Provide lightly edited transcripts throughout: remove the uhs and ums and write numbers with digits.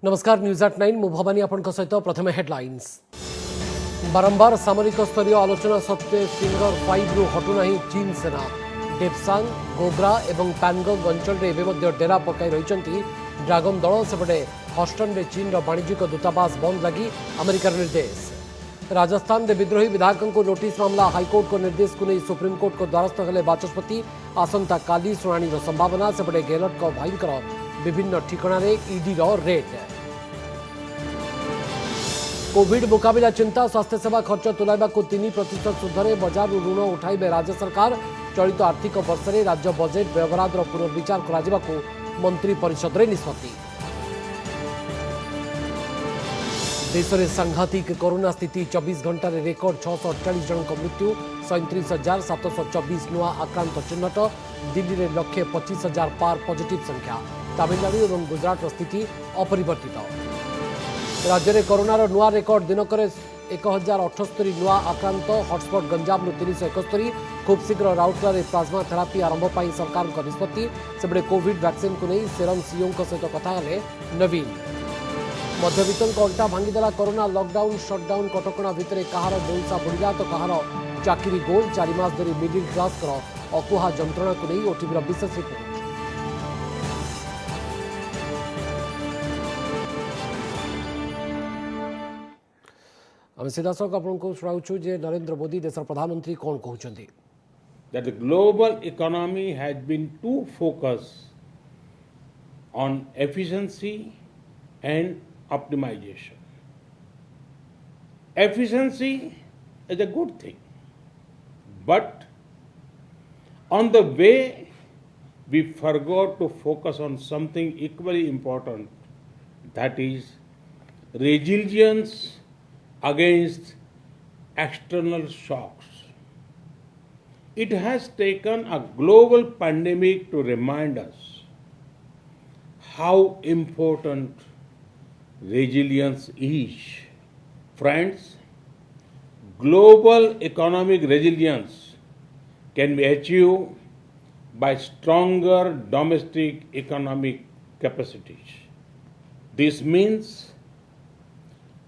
नमस्कार news at 9 मु भवानी आपण सहित प्रथम हेडलाइंस। बारंबार सामरिक स्तरीय आलोचना सत्वे फिंगर 5 रु हटुना चीन सेना। डेप्सांग गोग्रा और पैनगंग अंचल में डेरा पकाई रही ड्रागन दल सेपटे हस्टन में चीन वाणिज्यिक दूतावास बंद लगी अमेरिकार निर्देश। राजस्थान में विद्रोही विधायकों को नोटिस मामला हाइकोर्ट को निर्देश को नहीं सुप्रीमकोर्ट को द्वारस्थ हेले बाचस्पति। आसंता काली शुणाणी संभावना सेपटे गेहलोत भाईंकर विभिन्न ठिकाण ईडी रेड। कोविड मुकाबला चिंता स्वास्थ्य सेवा खर्च तुलाइबा 3% सुधरे बजार ऋण उठाइबे राज्य सरकार। चलित आर्थिक वर्ष में राज्य बजेट व्यवहार पुनर्विचार कराजिबाकू मंत्री परिषद रे निष्पत्ति। देश में सांघातिक कोरोना स्थिति 24 घंटा रेकर्ड 648 जन मृत्यु 37,724 नुआ आक्रांत चिन्हट। दिल्ली में 1,25,000 पार पॉजिटिव संख्या। तमिलनाडु और गुजरात स्थिति अपरिवर्तित। राज्य में कोरोनार नुआ रेकर्ड दिनक 1078 नुआ आक्रांत। हॉटस्पॉट गंजाम 371। खूब शीघ्र राउरकेला प्लाज्मा थेरापी आरंभ पर सरकार निष्पत्ति। सेबड़े कोविड वैक्सीन को नहीं सेरम सीओ सहित कथा हेले नवीन। मध्यवित्तों अंटा भांगीदेला कोरोना लॉकडाउन शटडाउन कटकणा भितर कहार व्यवसा बुड़िला तो कहार चाकरी गोल 4 मास धरी मिडिल क्लास अकुहा जंत्रणा को नहीं ओटीवीर विशेष रिपोर्ट। आम सीधासख आपको शुणाऊँ जे नरेंद्र मोदी देशर प्रधानमंत्री कौन कहते that the global economy has been too focused on efficiency and optimization. Efficiency is a good thing, but on the way we forgot to focus on something equally important, that is resilience against external shocks. It has taken a global pandemic to remind us how important resilience is. Friends, global economic resilience can be achieved by stronger domestic economic capacities. This means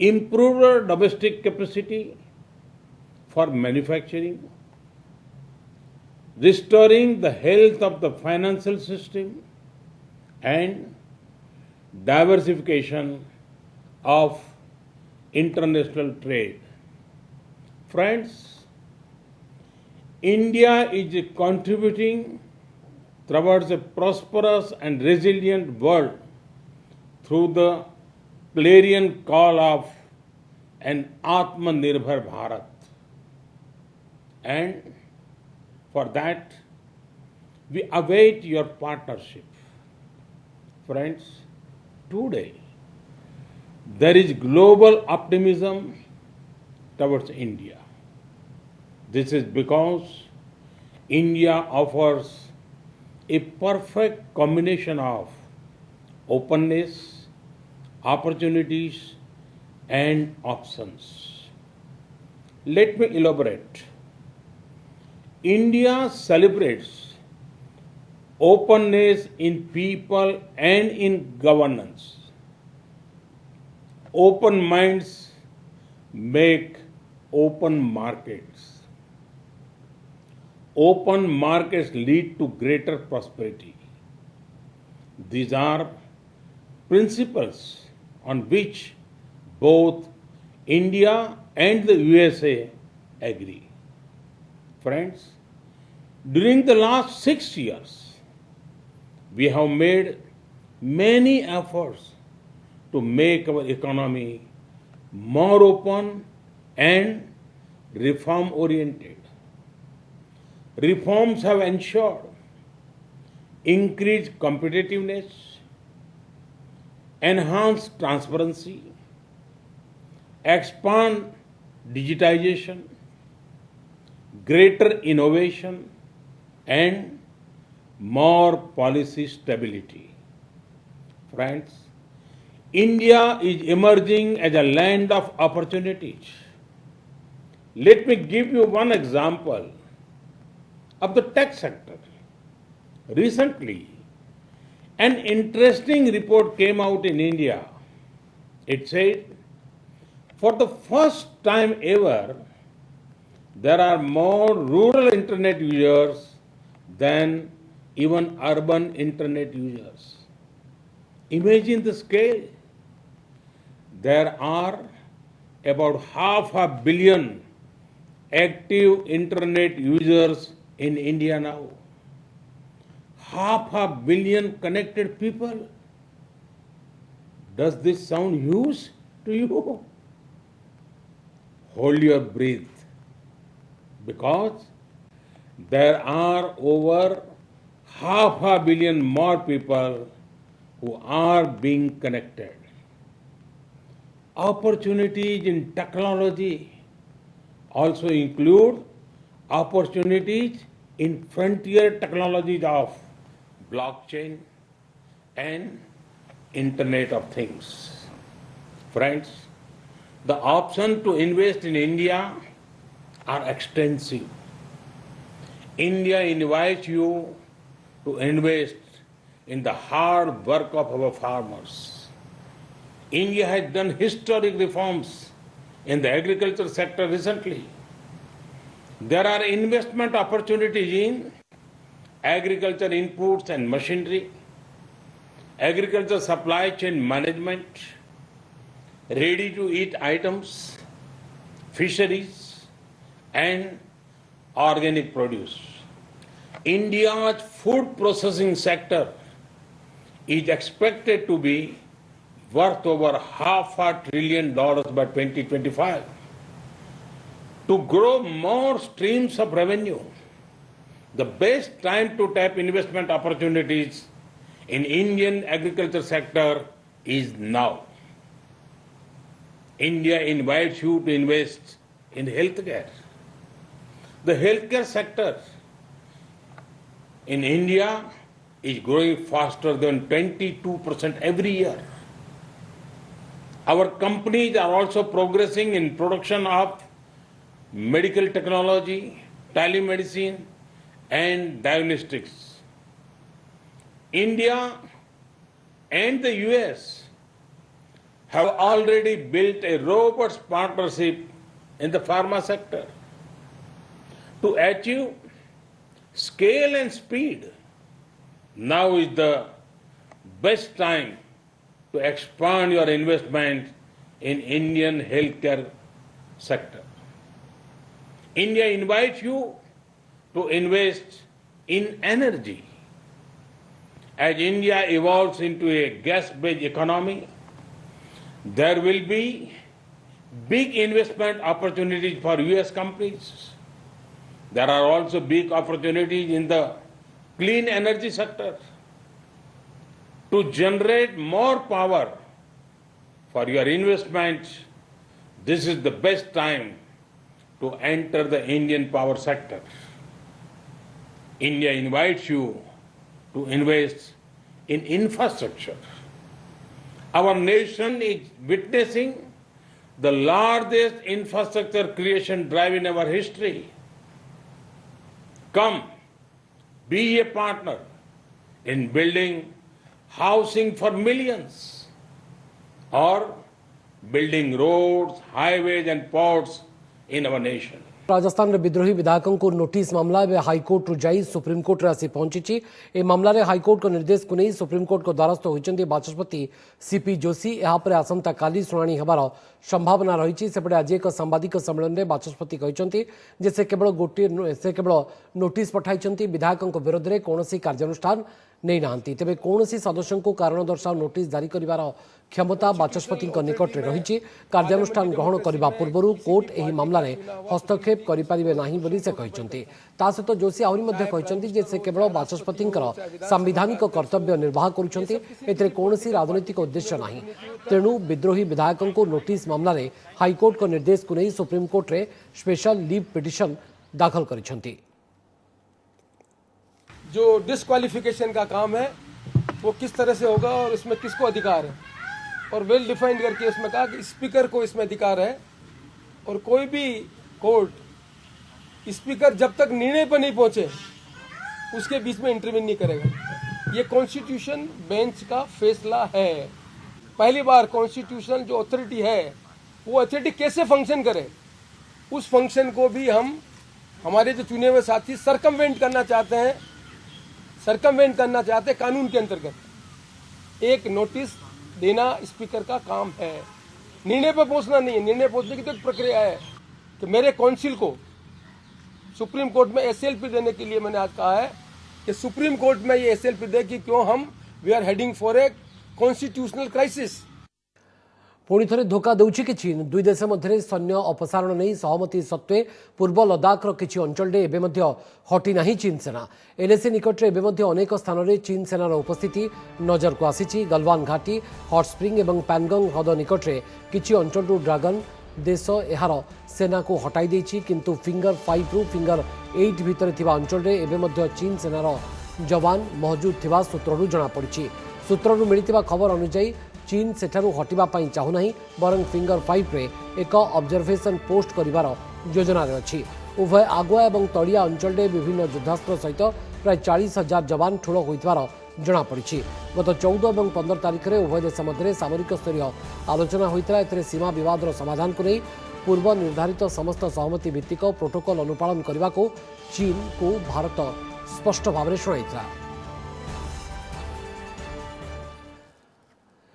improved domestic capacity for manufacturing, restoring the health of the financial system, and diversification of international trade. Friends, India is contributing towards a prosperous and resilient world through the clarion call of an Atmanirbhar Bharat. And for that, we await your partnership. Friends, today there is global optimism towards India. This is because India offers a perfect combination of openness, opportunities, and options. Let me elaborate. India celebrates openness in people and in governance. Open minds make open markets. Open markets lead to greater prosperity. These are principles on which both India and the USA agree. Friends, during the last 6 years, we have made many efforts to make our economy more open and reform-oriented. Reforms have ensured increased competitiveness, enhance transparency, expand digitization, greater innovation, and more policy stability. Friends, India is emerging as a land of opportunities. Let me give you one example of the tech sector. Recently, an interesting report came out in India It said, for the first time ever, there are more rural internet users than even urban internet users. Imagine the scale. There are about 500 million active internet users in India now. 500 million connected people. Does this sound huge to you? Hold your breath, because there are over 500 million more people who are being connected. Opportunities in technology also include opportunities in frontier technologies of blockchain and Internet of Things. Friends, the options to invest in India are extensive. India invites you to invest in the hard work of our farmers. India has done historic reforms in the agriculture sector recently. There are investment opportunities in agriculture inputs and machinery, agriculture supply chain management, ready-to-eat items, fisheries, and organic produce. India's food processing sector is expected to be worth over $500 billion by 2025. To grow more streams of revenue, the best time to tap investment opportunities in Indian agriculture sector is now. India invites you to invest in healthcare. The healthcare sector in India is growing faster than 22% every year. Our companies are also progressing in production of medical technology, telemedicine, and diagnostics. India and the US have already built a robust partnership in the pharma sector. To achieve scale and speed, now is the best time to expand your investment in Indian healthcare sector. India invites you to invest in energy. As India evolves into a gas-based economy, there will be big investment opportunities for US companies. There are also big opportunities in the clean energy sector. To generate more power for your investment, this is the best time to enter the Indian power sector. India invites you to invest in infrastructure. Our nation is witnessing the largest infrastructure creation drive in our history. Come, be a partner in building housing for millions, or building roads, highways and ports in our nation. Rajasthan में विद्रोही विधायकों को notice मामला में high court जाई supreme court आसी पहुंची। ए मामला रे हाईकोर्ट को निर्देश को नहीं सुप्रीमकोर्ट को द्वारस्थ होइचंदी बाचस्पति सीपी जोशी। यहाँ पर आसंता काली शुणाणी हेबार संभावना रही। सेपटे आज एक सांबादिक सम्मेलन में बाचस्पति कहते जे से केवल नोटिस पठाई विधायकों विरोध में कौन कार्यानुष्ठान नहीं ना तेज कौन सदस्यों को कारण दर्शाओ नोटिस जारी कर क्षमता बाचस्पति निकट में रही। कार्यानुष्ठान ग्रहण करने पूर्व कोर्ट यह मामला रे हस्तक्षेप करें ना से कहते। सहित जोशी आहरी से केवल बाचस्पति संवैधानिक कर्तव्य निर्वाह कर कौन राजनैतिक उद्देश्य ना। तेणु विद्रोही विधायकों को नोटिस मामला रे हाईकोर्ट को निर्देश को नहीं सुप्रीमकोर्ट रे स्पेशल लीव पिटिशन दाखल करिसेंती। जो डिस्क्वालिफिकेशन का काम है वो किस तरह से होगा और इसमें किसको अधिकार है, और वेल डिफाइंड करके इसमें कहा कि स्पीकर को इसमें अधिकार है, और कोई भी कोर्ट स्पीकर जब तक निर्णय पर नहीं पहुंचे उसके बीच में इंटरवीन नहीं करेगा। ये कॉन्स्टिट्यूशन बेंच का फैसला है। पहली बार कॉन्स्टिट्यूशनल जो अथॉरिटी है वो अथॉरिटी कैसे फंक्शन करे, उस फंक्शन को भी हम हमारे जो चुने हुए साथी सरकमवेंट करना चाहते हैं कानून के अंतर्गत। एक नोटिस देना स्पीकर का काम है, निर्णय पर पहुंचना नहीं है। निर्णय पहुंचने की तो एक प्रक्रिया है कि मेरे काउंसिल को सुप्रीम कोर्ट में एसएलपी देने के लिए मैंने आज कहा है कि सुप्रीम कोर्ट में ये एसएलपी दे कि क्यों हम we are heading for a constitutional crisis. पुणी थे धोखा देउछि कि चीन दुई देश मध्य सैन्य अपसारण नहीं सहमति सत्वे पूर्व लद्दाखर किछि अंचल एबे मध्य हटी नाही चीन सेना। एलएसी निकट में एबे अनेक स्थान में चीन सेनार उपस्थिति नजर को आसी। गलवान घाटी, हट स्प्रिंग और पैनगंग ह्रद निकट में किछि अंचल ड्रागन देश एहार सेना को हटाई देछि, किंतु फिंगर 5 रु फिंगर 8 भितर थिबा अंचल रे एबे मध्य चीन सेनार जवान मौजूद थिबा सूत्ररू जना पड़िछि। सूत्ररू मिलिथिबा खबर अनुसार चीन सेठारू हटिबा पई चाहू नाही, बरं फिंगर 5 रे एक ऑब्जर्वेशन पोस्ट करिवार योजना रे अछि। उभय आगुआ एवं तड़िया अंचल रे विभिन्न युद्धास्त्र सहित प्राय 40,000 जवान ठूल होइथिबार जना पड़िछि। गत 14 और 15 तारिख में उभय देश मध्य सामरिक स्तरीय आलोचना होइतिला। एथिरे सीमा विवादर समाधान को नहीं पूर्व निर्धारित समस्त सहमति भित्तिक प्रोटोकॉल अनुपालन करने को चीन को भारत स्पष्ट भाव में शुणाइथिला।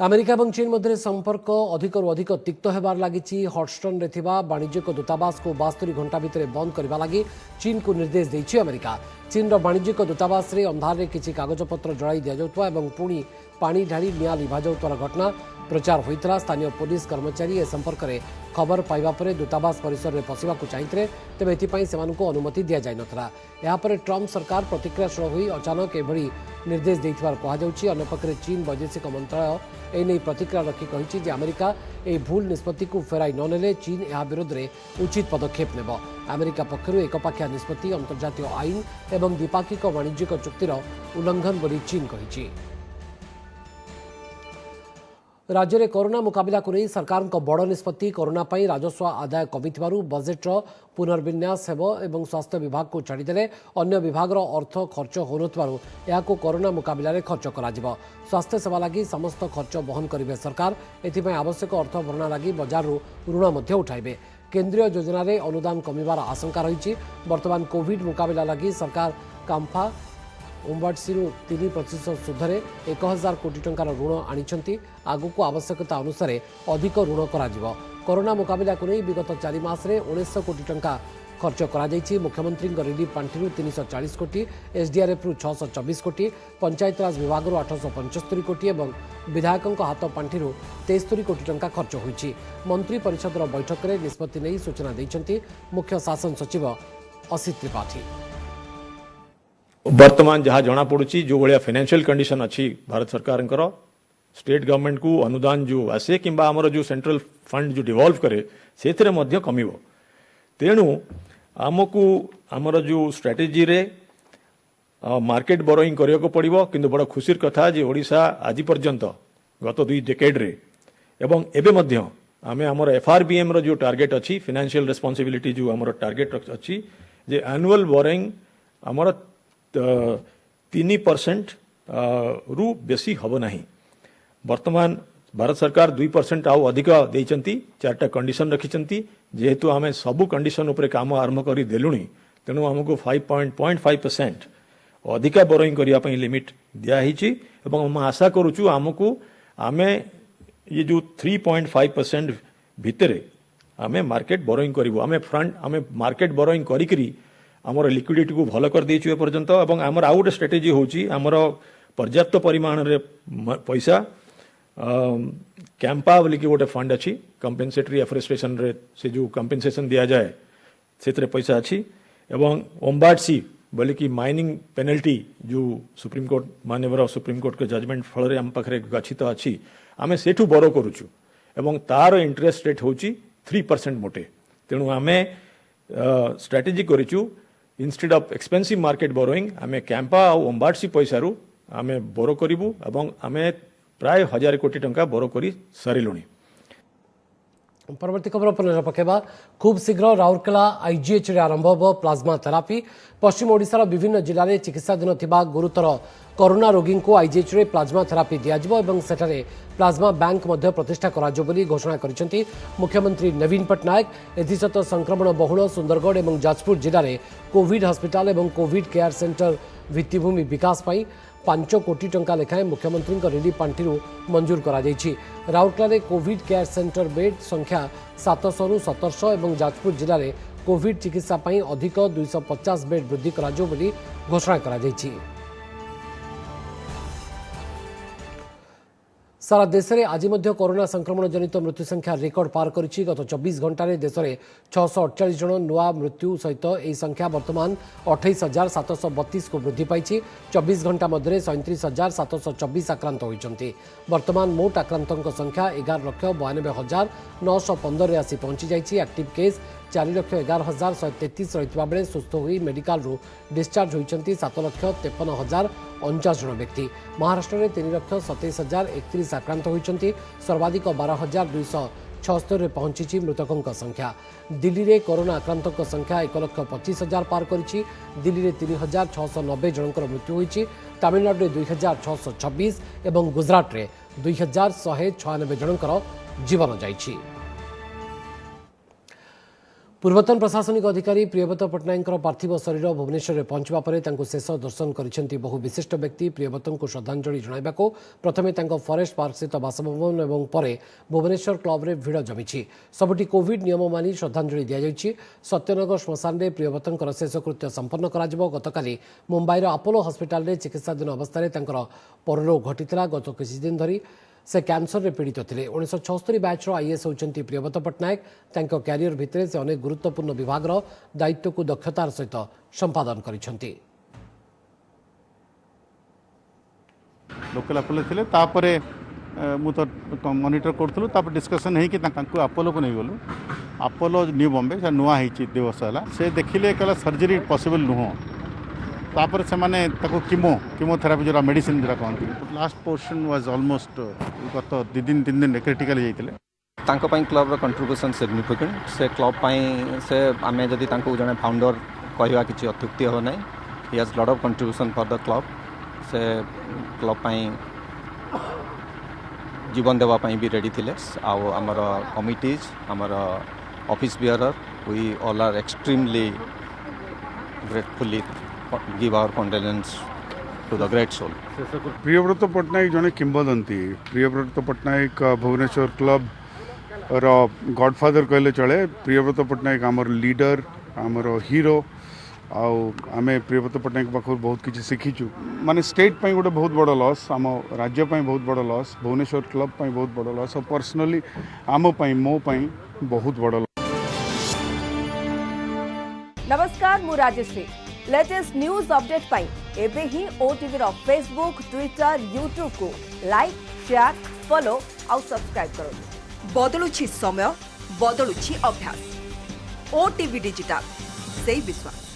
अमेरिका और चीन मध्य संपर्क अधिकरू अधिक तिक्त होबार लगी। हॉटस्टन रे थिबा वाणिज्यिक दूतावास को 72 घंटा भितर बंद करने लगी चीन को निर्देश देछि अमेरिका। चीन वाणिज्यिक दूतावास रे अंधार रे किछि कागजपत्र जलाई दिया जाउतबा एवं पुणी पानी ढाड़ी निआं लिभा जाउतबार घटना प्रचार होइतला। स्थानीय पुलिस कर्मचारी ए संपर्क में खबर पाइबा परे दूतावास परिसर में पशिबाकु चाहिए, तेबे एथिपाई सेमानकु अनुमति दिया जाय नथला। एहा परे ट्रम्प सरकार प्रतिक्रियाशील होई अचानक एभଳି निर्देश देथिबार कहा जाउछि। अन्यपक्षे चीन वैदेशिक मंत्रालय एने प्रतिक्रिया रखी कहिछि जे अमेरिका ए भूल निष्पत्ति को फेराई न नेले चीन एहा विरोध में उचित पदक्षेप नेब। अमेरिका पक्षरु एकपाखिया निष्पत्ति अंतर्जातीय आईन एवं द्विपाक्षिक वाणिज्यिक चुक्तिर उल्लंघन बोली चीन कहिछि। राज्य में कोरोना मुकाबला को नहीं सरकार बड़ निष्पत्ति। कोरोना पाई राजस्व आदाय कमिथिबारु बजेट्र पुनर्विन्यास हेब एवं स्वास्थ्य विभाग को छाड़देले अन्य विभागर अर्थ खर्च होनथिबारु याको कोरोना मुकाबला रे खर्च कराजिबो। स्वास्थ्य सेवा लगी समस्त खर्च बहन करिवे सरकार। एथिपाई आवश्यक अर्थ भरणा लगी बजारु ऋण मध्य उठाइबे। केंद्रीय योजना रे अनुदान कमिबार आशंका रही। वर्तमान कोविड मुकाबला लगी सरकार काम्फा ओम्बाडसी 3% सुधरे 1000 कोटी टंकार ऋण आनिछंती। आगुक आवश्यकता अनुसार अधिक ऋण कराजिबो। कोरोना मुकाबला को नहीं विगत 4 मास रे 1900 कोटी टंका खर्च करा जायछि। मुख्यमंत्री रिलीफ पांठि 340 कोटी, एसडीआरएफ 624 कोटी, पंचायत राज विभाग 875 कोटी और विधायकों हाथ पांठि 73 कोटी टंका खर्च होइछि। मंत्री परिषद बैठक में निष्पत्ति नहीं सूचना दैछंती मुख्य शासन सचिव असित त्रिपाठी। वर्तमान जहाँ जना पड़ुची जो भाया फाइनेंशियल कंडीशन अच्छी भारत सरकार स्टेट गवर्नमेंट को अनुदान जो आसे कि आमर जो सेंट्रल फंड जो डिवॉल्व करे से कमिब। तेणु आमको आमर जो स्ट्रेटेजी रे मार्केट बोरोइंग करने को पड़ो। किंतु बड़ खुशीर कथा जे ओडिशा आज पर्यंत गत 2 डेकेड रे एवं एबे मध्य आमे आमर एफआरबीएम रो जो टार्गेट अच्छी फाइनेंशियल रेस्पॉन्सिबिलिटी जो आमर टार्गेट अच्छी जे एनुअल बोरोइंग आमर 3% रु बेसी हब नहीं। वर्तमान भारत सरकार 2% आउ अधिक देइचंती। 4टा कंडीशन रखिचंती। जेहेतु आमे सबु कंडीशन उपरे काम आरंभ करी देलुनी तेणु हमको 5.5% अधिका बोरोइंग करिया पई लिमिट दिया हिची एवं हम आशा करूछु हमको आमे ये जो 3.5% भितरे आमे मार्केट बोरोइंग करिवो। आमे फ्रंट आमे मार्केट बोरोइंग करिकरी आमर लिक्विडिटी को भल कर देछु पर्यंत। एवं आमर आउ गोटे स्ट्रेटेजी होची आमर पर्याप्त परिमाण रे पैसा कैंपा बोली कि गोटे फंड अच्छी कंपेनसेटरी एफरेस्टेशन रे से जो कंपेनसेशन दिया जाए से पैसा अच्छी एवं ओम्बाडसी बोली कि माइनिंग पेनल्टी जो सुप्रीम कोर्ट माननीय सुप्रीम कोर्ट के जजमेंट फल आम पाखे गच्छित अच्छी आम सेठू बोरो करुचु एवं तार इंटरेस्ट रेट होची 3% मोटे। तेणु आमे स्ट्रेटेजी करिचु instead of expensive market borrowing आमे कैंपा और ओम्बाडसी पैसारू आमे बोरो करिवु एवं आमे प्राय 1000 कोटी टंका बोरो करी सारिलुनी। परवर्ती खबर पर नजर पकेबा खूब शीघ्र राउरकेला आईजीएच रे आरंभ हो प्लाज्मा थेरापी पश्चिम ओडिशार विभिन्न जिले में चिकित्साधीन थिबा गुरुतर कोरोना रोगी को आईजीएच रे प्लाज्मा थेरापी दियाजिबो एवं सेठारे प्लाज्मा बैंक मध्य प्रतिष्ठा कराजिबो बोली घोषणा करिसेंती मुख्यमंत्री नवीन पट्टनायक एथिसत संक्रमण बहुल सुंदरगढ़ और जाजपुर जिले में कोविड हॉस्पिटल और कोविड केयर सेंटर भित्तिभूमि विकास पाई 5 कोटी टंका लेखाएं मुख्यमंत्री रिलीफ पांठि मंजूर करा Rourkela Covid care centre bed संख्या 700 रु 1700 और जाजपुर जिले में कोविड चिकित्सा पाई अधिक 250 बेड वृद्धि कराजिबो बोली घोषणा करा सारा देश में आज कोरोना संक्रमण जनित मृत्यु संख्या रेकर्ड पार करिछि गत 24 घंटे देश में 648 जन नुआ मृत्यु सहित यह संख्या वर्तमान 28,732 को वृद्धि पाई 24 घंटा मध्य 37,724 आक्रांत होती वर्तमान मोट आक्रांतों संख्या 11,92,915 आसी पहुंची जाइए एक्टिव केस 4,11,133 रही बेले सुस्थ हुई मेडिकल डिस्चार्ज होती 7,53,49 जन व्यक्ति महाराष्ट्र में 3,27,031 आक्रांत होती सर्वाधिक 12,276 पहुंची मृतकों संख्या दिल्ली में कोरोना आक्रांतों संख्या 1,25,000 पार करिछि दिल्ली में 3,690 जनकर मृत्यु होती तमिलनाडु में 2,626 और गुजरात में 2,196 जनकर जीवन जाइछि। पूर्वतन प्रशासनिक अधिकारी प्रियव्रत पट्टनायक पार्थिव शरीर भुवनेश्वर में पहुंचवा पर शेष दर्शन करिसेंती बहु विशिष्ट व्यक्ति प्रियव्रत को श्रद्धांजलि जणाइबाको प्रथमे फॉरेस्ट पार्क स्थित बासभवन और परे भुवनेश्वर क्लब रे भिड़ जमी सबुठी कोविड नियम मानि श्रद्धांजलि दि जाइछि सत्यनगर श्मशान में प्रियव्रत शेषकृत्य संपन्न करा गतकाली मुंबईर अपोलो हॉस्पिटल में चिकित्साधीन अवस्था परलोक घटी गत किछि दिन धरी से कैंसर रे पीड़ित थे 1976 बैच आईएएस होती प्रियव्रत पट्टनायक क्यारियर भितर से अनेक गुरुत्वपूर्ण विभाग दायित्व को दक्षतार सहित संपादन करिसेंती। लोकल अपोलो थिले तापरे मु तो मॉनिटर करथलु तापर डिस्कशन है कि तांको अपोलो को नहीं गलु अपोलो न्यू बॉम्बे से नुआ है 2 वर्ष है से देखिले कला सर्जरी पॉसिबल नुह तापर से माने ताको कीमोथेरापी जो मेडिसिन जो कहती लास्ट पोर्शन वाज ऑलमोस्ट गत 2 दिन 3 दिन क्रिटिकल जाइतिले तांको पई क्लब रो कंट्रीब्यूशन सिग्निफिकेंट से क्लब पई से आमे जदी तांको जने फाउंडर कहवा किछि अत्युक्ति हो नै he has lot of contribution for the club से क्लब पई जीवन देवा पई भी रेडी थिले आ हमर कमिटीज हमर office bearer we all are extremely gratefully give our condolence to the great soul. Priyabrata Pattnaik जने किंबदंती प्रियव्रत पट्टनायक भुवनेश्वर क्लब रो गॉडफादर कहले चले प्रियव्रत पट्टनायक आमर लीडर आमर हीरो आमे प्रियव्रत पट्टनायक पाखर बहुत किछि सिखिचु माने स्टेट पई गोटे बहुत बड़ लॉस आम राज्य पई बहुत बड़ लॉस भुवनेश्वर क्लब पई बहुत बड़ लॉस और पर्सनली आम पई मो पई बहुत बड़ नमस्कार मु राजश्री लेटेस्ट न्यूज अपडेट पाई एबे ही ओटीवी रो फेसबुक ट्विटर यूट्यूब को लाइक शेयर फॉलो और सब्सक्राइब करो बदलुछि समय बदलुछि अभ्यास ओटीवी डिजिटल से विश्वास।